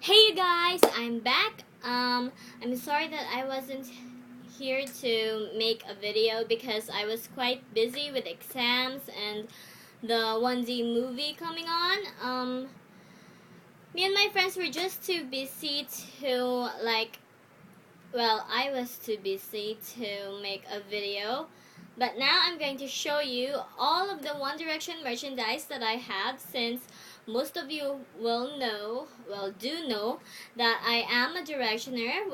Hey you guys, I'm back. I'm sorry that I wasn't here to make a video because I was quite busy with exams and the 1D movie coming on. Me and my friends were just too busy to I was too busy to make a video. But now I'm going to show you all of the One Direction merchandise that I have, since most of you do know that I am a Directioner.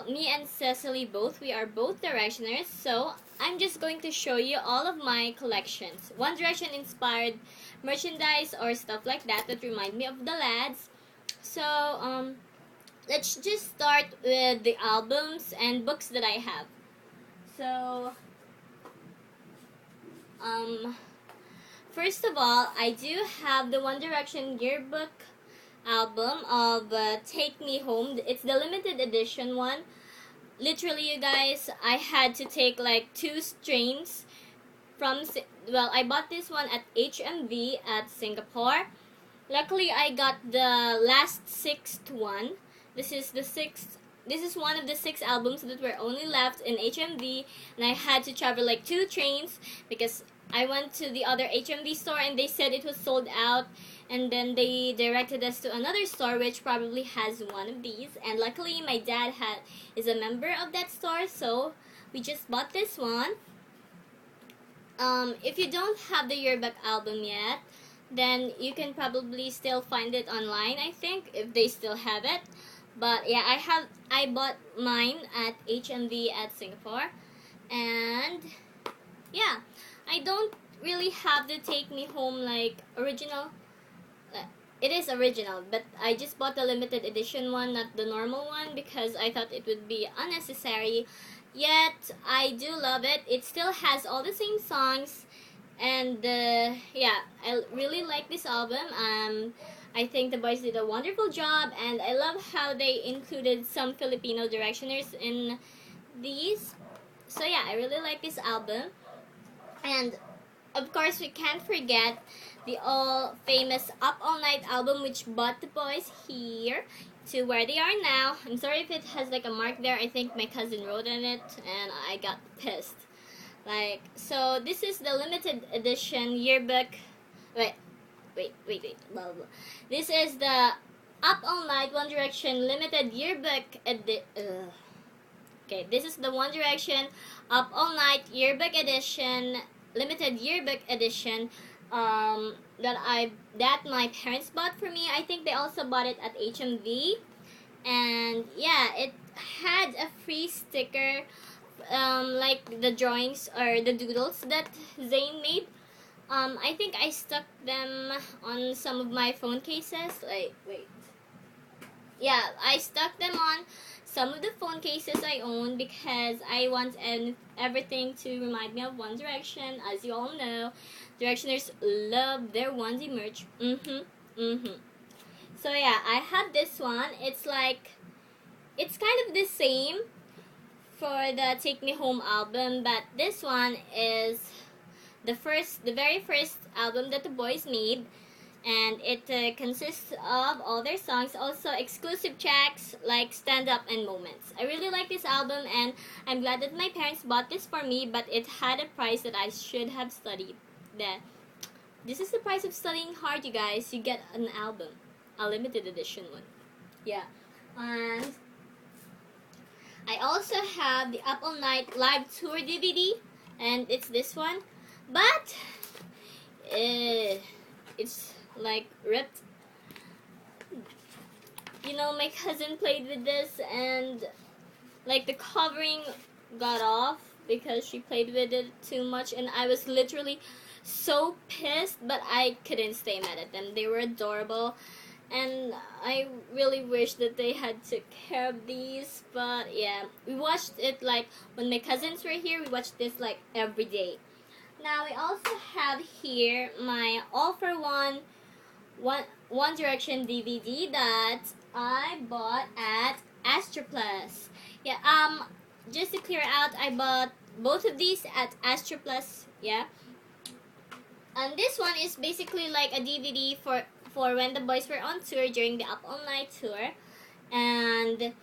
Me and Cecily we are both Directioners, so I'm just going to show you all of my collections. One Direction inspired merchandise or stuff like that that remind me of the lads. So, let's just start with the albums and books that I have. So, first of all, I do have the One Direction yearbook album of Take Me Home. It's the limited edition one. Literally, you guys, I had to take like 2 strains from, I bought this one at HMV at Singapore. Luckily, I got the last 6th one. This is one of the 6 albums that were only left in HMV, and I had to travel like 2 trains because I went to the other HMV store and they said it was sold out, and then they directed us to another store which probably has one of these, and luckily my dad is a member of that store, so we just bought this one. If you don't have the yearbook album yet, then you can probably still find it online, I think, if they still have it. But yeah, I bought mine at HMV at Singapore. And yeah, I don't really have the Take Me Home like original. It is original, but I just bought the limited edition one, not the normal one, because I thought it would be unnecessary. Yet I do love it. It still has all the same songs, and yeah, I really like this album. I think the boys did a wonderful job, and I love how they included some Filipino Directioners in these. So yeah, I really like this album. And of course, we can't forget the all famous Up All Night album, which brought the boys here to where they are now. I'm sorry if it has like a mark there. I think my cousin wrote on it, and I got pissed. So this is the limited edition yearbook. Wait. Blah, blah, blah. This is the Up All Night One Direction limited yearbook Okay, this is the One Direction Up All Night yearbook edition, limited yearbook edition, that my parents bought for me. I think they also bought it at HMV, and yeah, it had a free sticker, like the drawings or the doodles that Zayn made. I think I stuck them on some of my phone cases. Yeah, I stuck them on some of the phone cases I own because I want everything to remind me of One Direction. As you all know, Directioners love their onesie merch. So yeah, I have this one. It's kind of the same for the Take Me Home album, but this one is the very first album that the boys made, and it consists of all their songs, also exclusive tracks like Stand Up and Moments. I really like this album, and I'm glad that my parents bought this for me, but it had a price that I should have studied. This is the price of studying hard, you guys. You get an album, a limited edition one. Yeah, and I also have the Up All Night live tour DVD, and it's this one. But it's like ripped. You know, my cousin played with this, and like the covering got off because she played with it too much, and I was literally so pissed, but I couldn't stay mad at them. They were adorable, and I really wish that they had took care of these. But yeah, we watched it like when my cousins were here. We watched this like every day. Now we also have here my All for One Direction DVD that I bought at Astra Plus. Yeah, just to clear out, I bought both of these at Astra Plus, yeah. And this one is basically like a DVD for when the boys were on tour during the Up All Night tour. And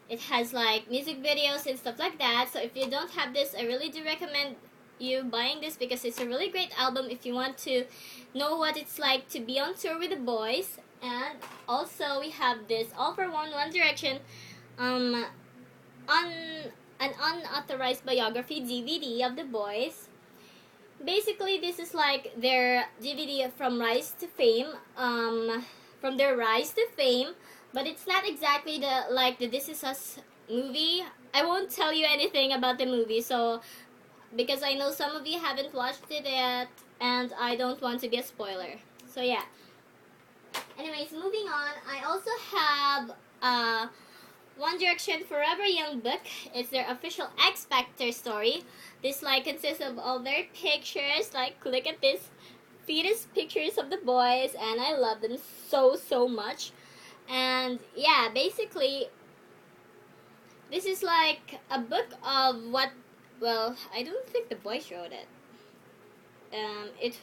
it has like music videos and stuff like that. So if you don't have this, I really do recommend you buying this because it's a really great album if you want to know what it's like to be on tour with the boys. And also we have this All for One Direction on an unauthorized biography DVD of the boys. Basically, this is like their DVD from Rise to Fame, from their Rise to Fame, but it's not exactly the This Is Us movie. I won't tell you anything about the movie, so because I know some of you haven't watched it yet, and I don't want to be a spoiler. So yeah. Anyways, moving on, I also have One Direction Forever Young book. It's their official X Factor story. This like consists of all their pictures. Like, look at this fetus pictures of the boys, and I love them so much. And yeah, basically this is like a book of what, well, I don't think the boys wrote it. It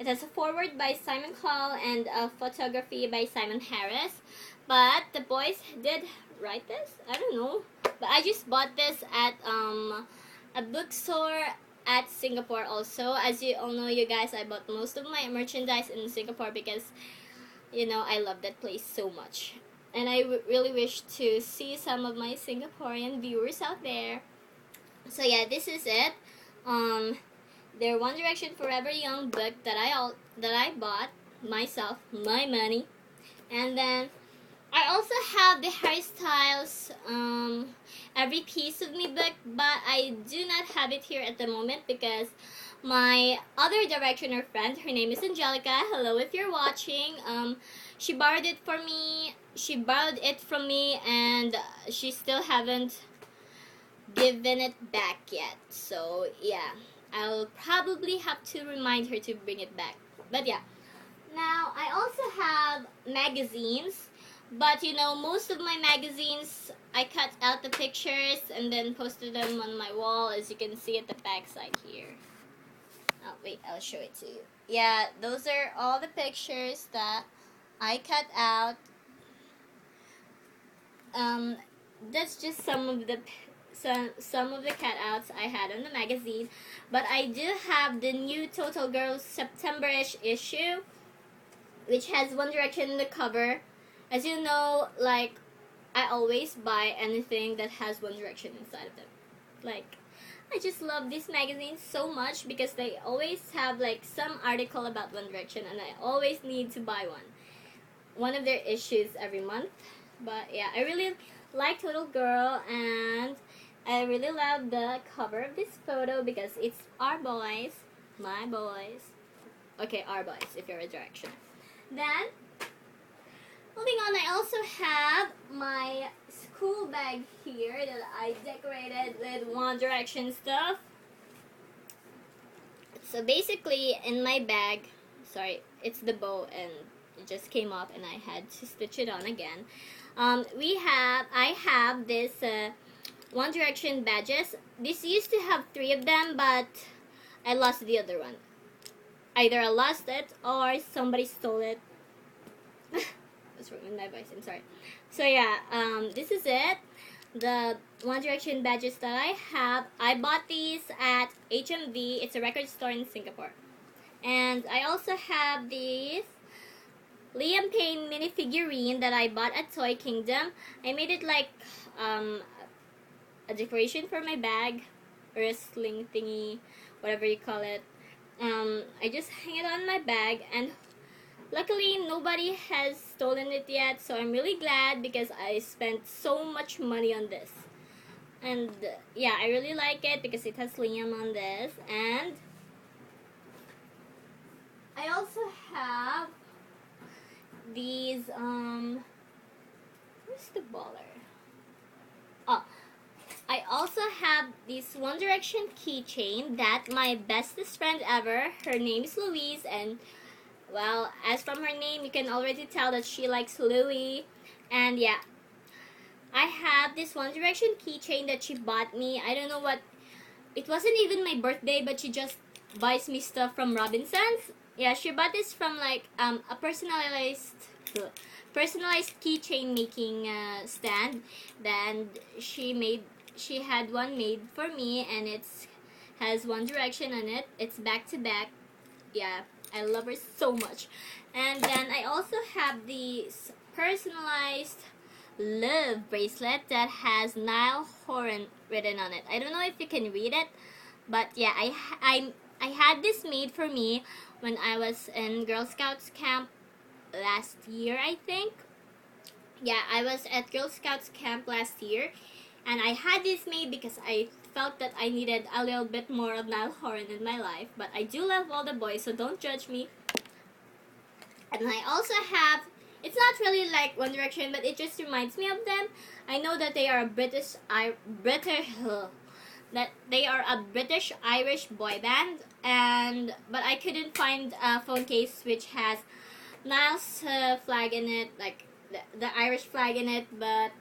has a foreword by Simon Cowell and a photography by Simon Harris. But the boys did write this? I don't know. But I just bought this at a bookstore at Singapore also. As you all know, you guys, I bought most of my merchandise in Singapore because, you know, I love that place so much. And I really wish to see some of my Singaporean viewers out there. So yeah, this is it. Their One Direction Forever Young book that I bought myself, my money. And then I also have the Harry Styles Every Piece of Me book, but I do not have it here at the moment because my other Directioner friend, her name is Angelica. Hello if you're watching. She borrowed it for me. She borrowed it from me, and she still haven't given it back yet. So yeah, I'll probably have to remind her to bring it back. But yeah, now I also have magazines. But you know, most of my magazines, I cut out the pictures and then posted them on my wall, as you can see at the back side here. Oh, wait, I'll show it to you. Yeah, those are all the pictures that I cut out. That's just some of the cutouts I had on the magazine. But I do have the new Total Girls September-ish issue, which has One Direction in the cover. As you know, like, I always buy anything that has One Direction inside of them. Like, I just love these magazines so much because they always have, like, some article about One Direction, and I always need to buy one of their issues every month. But yeah, I really like Total Girl, and I really love the cover of this photo because it's our boys, my boys. Okay, our boys, if you're a Directioner. Then, moving on, I also have my school bag here that I decorated with One Direction stuff. So basically, in my bag, sorry, it's the bow and it just came off and I had to stitch it on again. I have this One Direction badges. This used to have 3 of them, but I lost the other one. Either I lost it or somebody stole it. What's wrong with my voice? I'm sorry. So yeah, this is it. The One Direction badges that I have. I bought these at HMV. It's a record store in Singapore. And I also have these Liam Payne minifigurine that I bought at Toy Kingdom. I made it like a decoration for my bag, or a sling thingy, whatever you call it. I just hang it on my bag, and luckily nobody has stolen it yet, so I'm really glad because I spent so much money on this. And yeah, I really like it because it has Liam on this. And I also have these where's the baller? Oh, I also have this One Direction keychain that my bestest friend ever, her name is Louise, and well, as from her name, you can already tell that she likes Louis. And yeah, I have this One Direction keychain that she bought me. I don't know what, it wasn't even my birthday, but she just buys me stuff from Robinsons. Yeah, she bought this from like a personalized keychain making stand. Then she had one made for me, and it's has One Direction on it. It's back to back. Yeah, I love her so much. And then I also have the personalized love bracelet that has Niall Horan written on it. I don't know if you can read it, but yeah, I had this made for me when I was in Girl Scouts camp last year, I think. Yeah, I was at Girl Scouts camp last year, and I had this made because I felt that I needed a little bit more of Niall Horan in my life. But I do love all the boys, so don't judge me. And I also have, it's not really like One Direction, but it just reminds me of them. I know that they are a that they are a British Irish boy band, and but I couldn't find a phone case which has Niall's flag in it, like the Irish flag in it. But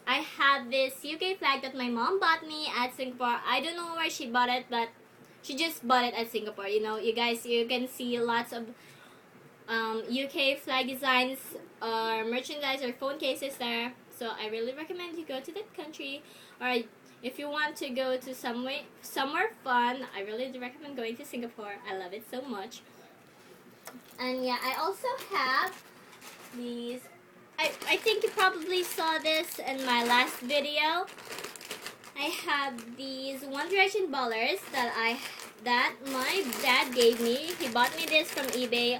I have this UK flag that my mom bought me at Singapore. I don't know where she bought it, but she just bought it at Singapore. You know, you guys, you can see lots of UK flag designs or merchandise or phone cases there. So I really recommend you go to that country, or if you want to go to somewhere fun, I really do recommend going to Singapore. I love it so much. And yeah, I also have these. I think you probably saw this in my last video. I have these One Direction ballers that my dad gave me. He bought me this from eBay.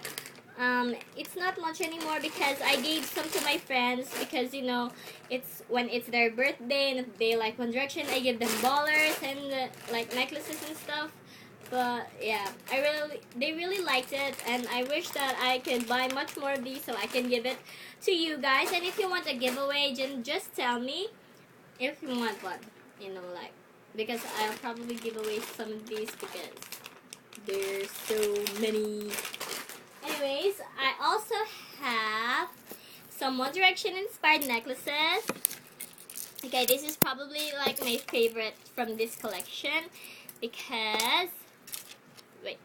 It's not much anymore because I gave some to my friends because, you know, it's when it's their birthday and if they like One Direction, I give them ballers and like necklaces and stuff. But yeah, they really liked it, and I wish that I could buy much more of these so I can give it to you guys. And if you want a giveaway, then just tell me if you want one. You know, like, because I'll probably give away some of these because there's so many. Anyways, I also have some One Direction inspired necklaces. Okay, this is probably like my favorite from this collection because, wait.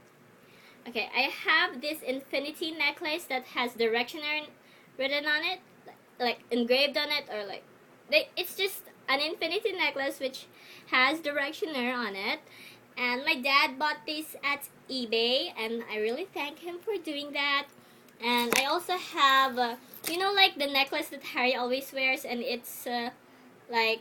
Okay, I have this infinity necklace that has Directioner written on it, like engraved on it, or like, it's just an infinity necklace which has Directioner on it. And my dad bought this at eBay, and I really thank him for doing that. And I also have, you know, like the necklace that Harry always wears, and it's like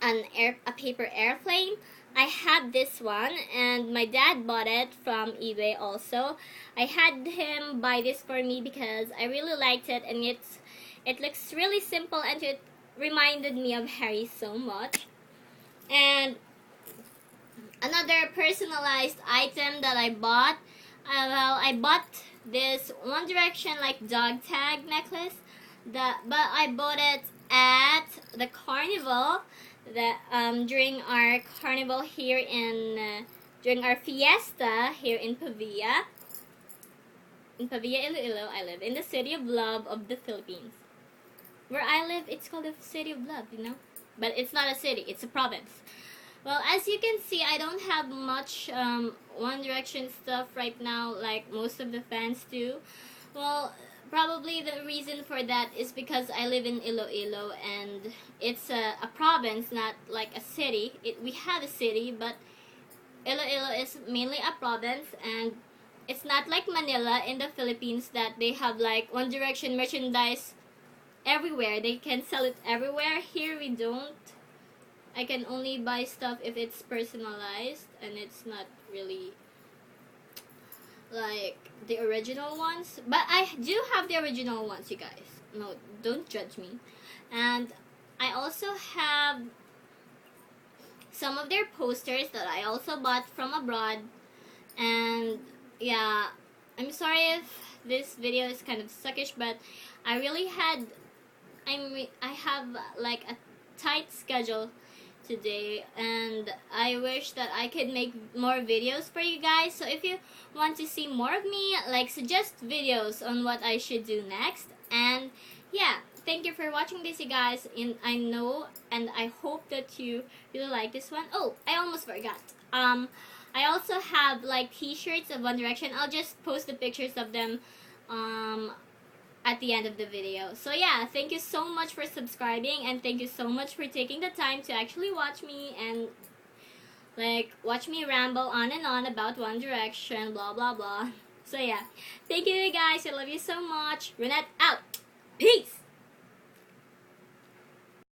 a paper airplane. I have this one, and my dad bought it from eBay also. I had him buy this for me because I really liked it, and it looks really simple, and it reminded me of Harry so much. And another personalized item that I bought, I bought this One Direction like dog tag necklace, but I bought it at the carnival during our carnival here during our fiesta here in Pavia. In Pavia, Iloilo, I live in the city of love of the Philippines. Where I live, it's called the city of love, you know, but it's not a city; it's a province. Well, as you can see, I don't have much One Direction stuff right now like most of the fans do. Well, probably the reason for that is because I live in Iloilo, and it's a province, not like a city. We have a city, but Iloilo is mainly a province, and it's not like Manila in the Philippines that they have like One Direction merchandise everywhere. They can sell it everywhere. Here we don't. I can only buy stuff if it's personalized, and it's not really like the original ones. But I do have the original ones, you guys. No, don't judge me. And I also have some of their posters that I also bought from abroad. And yeah, I'm sorry if this video is kind of suckish, but I really had I have like a tight schedule today, and I wish that I could make more videos for you guys. So if you want to see more of me, like, suggest videos on what I should do next. And yeah, thank you for watching this, you guys. And I know and I hope that you really like this one. Oh, I almost forgot. I also have like t-shirts of One Direction. I'll just post the pictures of them at the end of the video. So yeah, thank you so much for subscribing, and thank you so much for taking the time to actually watch me and like watch me ramble on and on about One Direction, blah blah blah. So yeah, thank you guys. I love you so much. Renette out. Peace.